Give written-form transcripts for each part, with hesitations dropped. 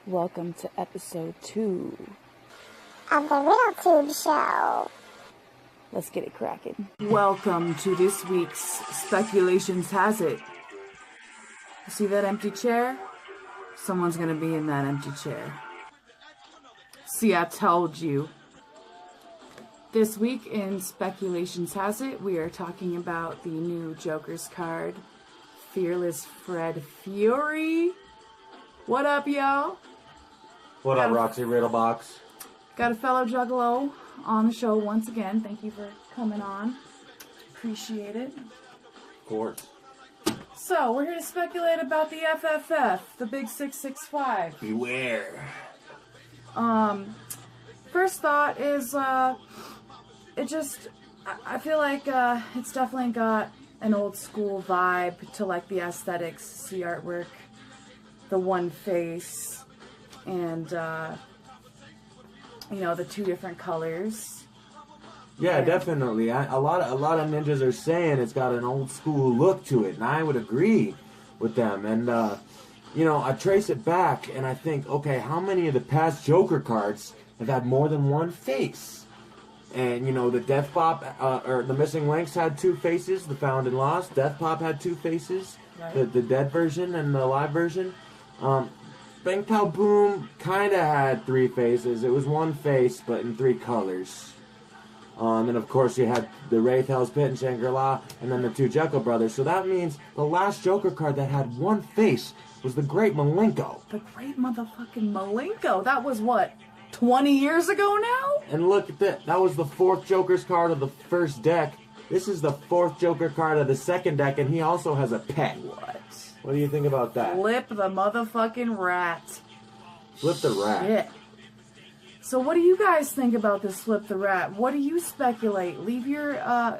Welcome to episode 2 of the Riddle Tube Show. Let's get it cracking. Welcome to this week's Speculationz Haz Itttt. You see that empty chair? Someone's gonna be in that empty chair. See, I told you. This week in Speculationz Haz Itttt, we are talking about the new Joker's card, Fearless Fred Fury. What up, y'all? What up, Roxy Riddlebox? Got a fellow juggalo on the show once again. Thank you for coming on. Appreciate it. Of course. So, we're here to speculate about the FFF, the Big 665. Beware. First thought is, I feel like it's definitely got an old school vibe to like the aesthetics, the artwork, the one face, and the two different colors. Yeah, definitely. A lot of ninjas are saying it's got an old school look to it, and I would agree with them. And I trace it back, and I think, okay, how many of the past Joker cards have had more than one face? And the Death Pop or the Missing Links had two faces. The Found and Lost. Death Pop had two faces. Right. The dead version and the live version. Bang Pow Boom kind of had three faces. It was one face, but in three colors. And of course you had the Wraith, Hell's Pit, and Shangri-La, and then the two Jekyll brothers. So that means the last Joker card that had one face was the Great Malenko. The Great motherfucking Malenko. That was what, 20 years ago now? And look at that. That was the fourth Joker's card of the first deck. This is the fourth Joker card of the second deck, and he also has a pet. What do you think about that? Flip the motherfucking rat. Flip the rat. Shit. So what do you guys think about this Flip the Rat? What do you speculate? Leave your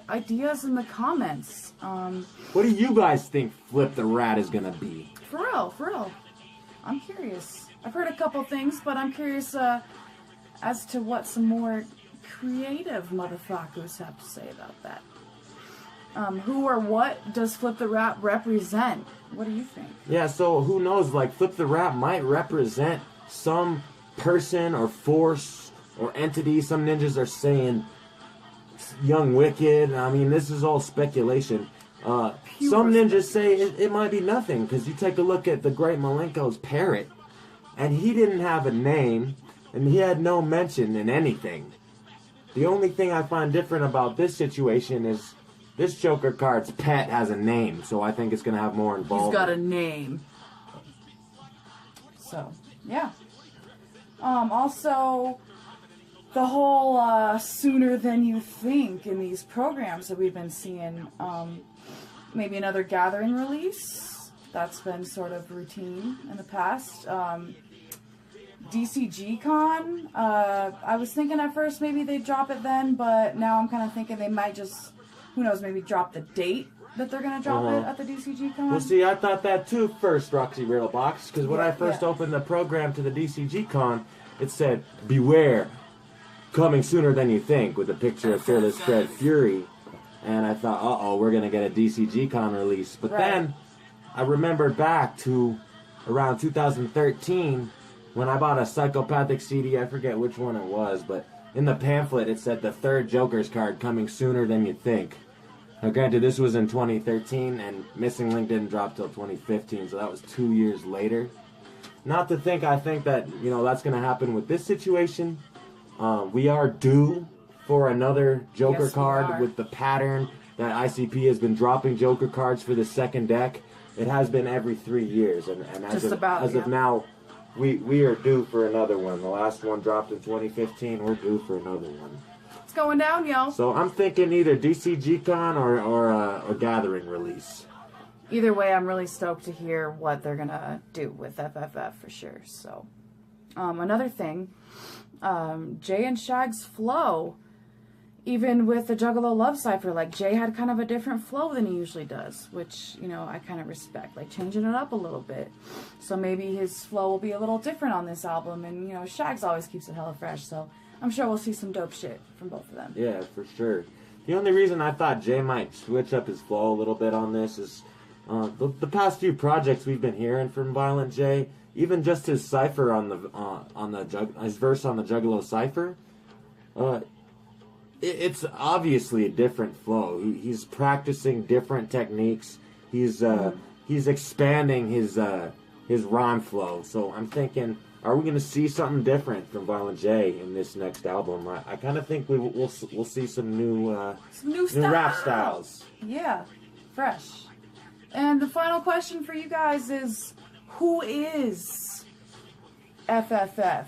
ideas in the comments. What do you guys think Flip the Rat is gonna be? For real. I'm curious. I've heard a couple things, but I'm curious as to what some more creative motherfuckers have to say about that. Who or what does Flip the Rat represent? What do you think? Yeah, so who knows? Like, Flip the Rat might represent some person or force or entity. Some ninjas are saying Young Wicked. I mean, this is all speculation. Some ninjas say it might be nothing, because you take a look at the Great Malenko's parrot, and he didn't have a name, and he had no mention in anything. The only thing I find different about this situation is this Joker card's pet has a name, so I think it's going to have more involvement. He's got a name. So, yeah. Also, the whole sooner than you think in these programs that we've been seeing. Maybe another Gathering release. That's been sort of routine in the past. DCG Con. I was thinking at first maybe they'd drop it then, but now I'm kind of thinking they might just, who knows, maybe drop the date that they're going to drop it at the DCG Con. Well, see, I thought that too first, Roxy Riddlebox, because when I first opened the program to the DCG Con, it said, beware, coming sooner than you think, with a picture of Fearless Fred Fury. And I thought, uh-oh, we're going to get a DCG Con release. But then I remembered back to around 2013 when I bought a Psychopathic CD. I forget which one it was, but in the pamphlet it said the third Joker's card coming sooner than you think. Now, granted, this was in 2013, and Missing Link didn't drop till 2015, so that was 2 years later. Not to think, I think that, that's going to happen with this situation. We are due for another Joker card with the pattern that ICP has been dropping Joker cards for the second deck. It has been every 3 years, and as of now, we are due for another one. The last one dropped in 2015. We're due for another one. It's going down, y'all. So I'm thinking either DCG Con or Gathering release. Either way, I'm really stoked to hear what they're going to do with FFF for sure. So, another thing, Jay and Shag's flow, even with the Juggalo Love Cypher, like Jay had kind of a different flow than he usually does, which, I kind of respect, like changing it up a little bit. So maybe his flow will be a little different on this album, and, Shag's always keeps it hella fresh, so I'm sure we'll see some dope shit from both of them. Yeah, for sure. The only reason I thought Jay might switch up his flow a little bit on this is the past few projects we've been hearing from Violent J, even just his cipher on his verse on the Juggalo cipher, it's obviously a different flow. He's practicing different techniques. He's expanding his rhyme flow. So I'm thinking, are we going to see something different from Violent J in this next album? I kind of think we'll see some new rap styles. Yeah, fresh. And the final question for you guys is, who is FFF?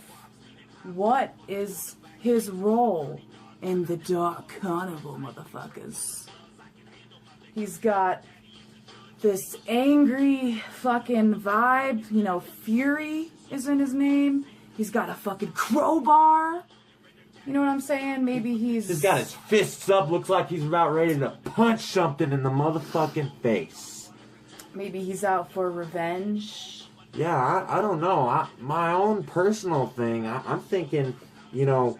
What is his role in the Dark Carnival, motherfuckers? He's got this angry fucking vibe. You know, Fury is in his name. He's got a fucking crowbar. You know what I'm saying? Maybe he's got his fists up. Looks like he's about ready to punch something in the motherfucking face. Maybe he's out for revenge. Yeah, I don't know. My own personal thing, I'm thinking, you know,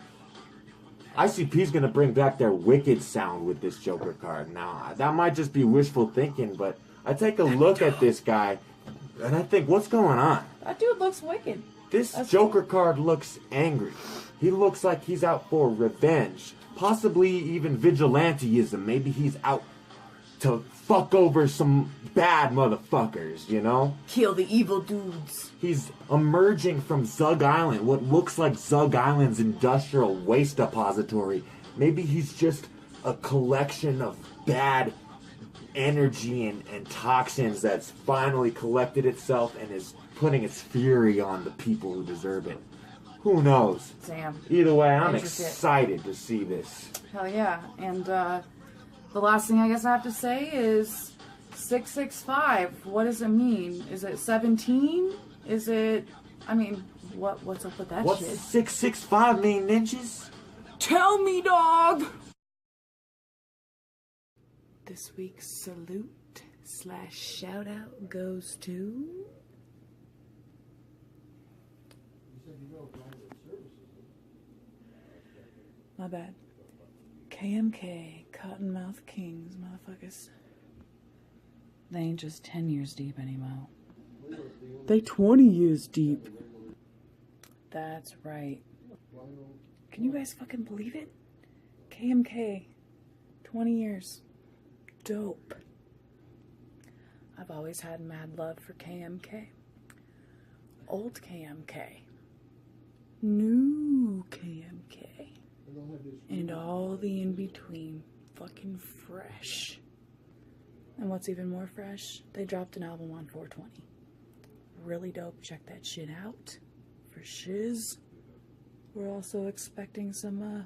ICP's going to bring back their Wicked sound with this Joker card. Now, that might just be wishful thinking, but I take a look at this guy, and I think, what's going on? That dude looks wicked. This Joker card looks angry. He looks like he's out for revenge. Possibly even vigilanteism. Maybe he's out to fuck over some bad motherfuckers, you know? Kill the evil dudes. He's emerging from Zug Island, what looks like Zug Island's industrial waste depository. Maybe he's just a collection of bad energy and toxins that's finally collected itself and is putting its fury on the people who deserve it. Who knows? Damn. Either way, I'm excited to see this. Hell yeah. And the last thing I guess I have to say is 665. What does it mean? Is it 17? Is it... I mean, what's up with that What's shit? What's 665 mean, ninjas? Tell me, dog! This week's salute / shout out goes to... My bad. KMK, Cottonmouth Kings, motherfuckers. They ain't just 10 years deep anymore. They 20 years deep. That's right. Can you guys fucking believe it? KMK, 20 years. Dope. I've always had mad love for KMK. Old KMK. New KMK. And all the in-between. Fucking fresh. And what's even more fresh, they dropped an album on 420. Really dope. Check that shit out. For shiz. We're also expecting some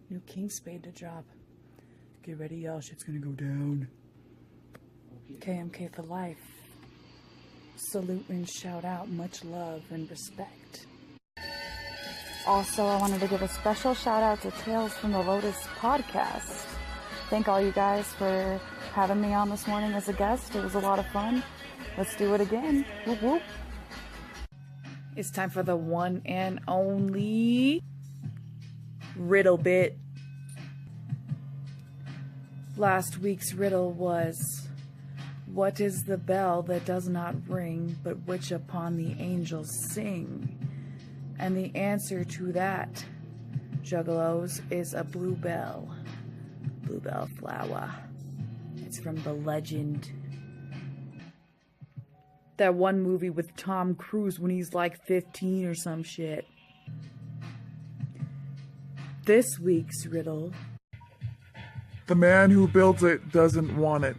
new King Spade to drop. Get ready, y'all. Shit's gonna go down. KMK for life. Salute and shout out. Much love and respect. Also, I wanted to give a special shout out to Tales from the Lotus podcast. Thank all you guys for having me on this morning as a guest. It was a lot of fun. Let's do it again. Whoop whoop. It's time for the one and only Riddle Bit. Last week's riddle was, what is the bell that does not ring, but which upon the angels sing? And the answer to that, juggalos, is a bluebell. Bluebell flower. It's from the legend. That one movie with Tom Cruise when he's like 15 or some shit. This week's riddle. The man who builds it doesn't want it.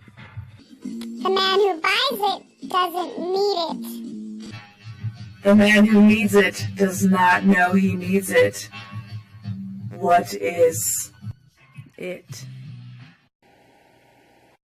The man who buys it doesn't need it. The man who needs it does not know he needs it. What is it?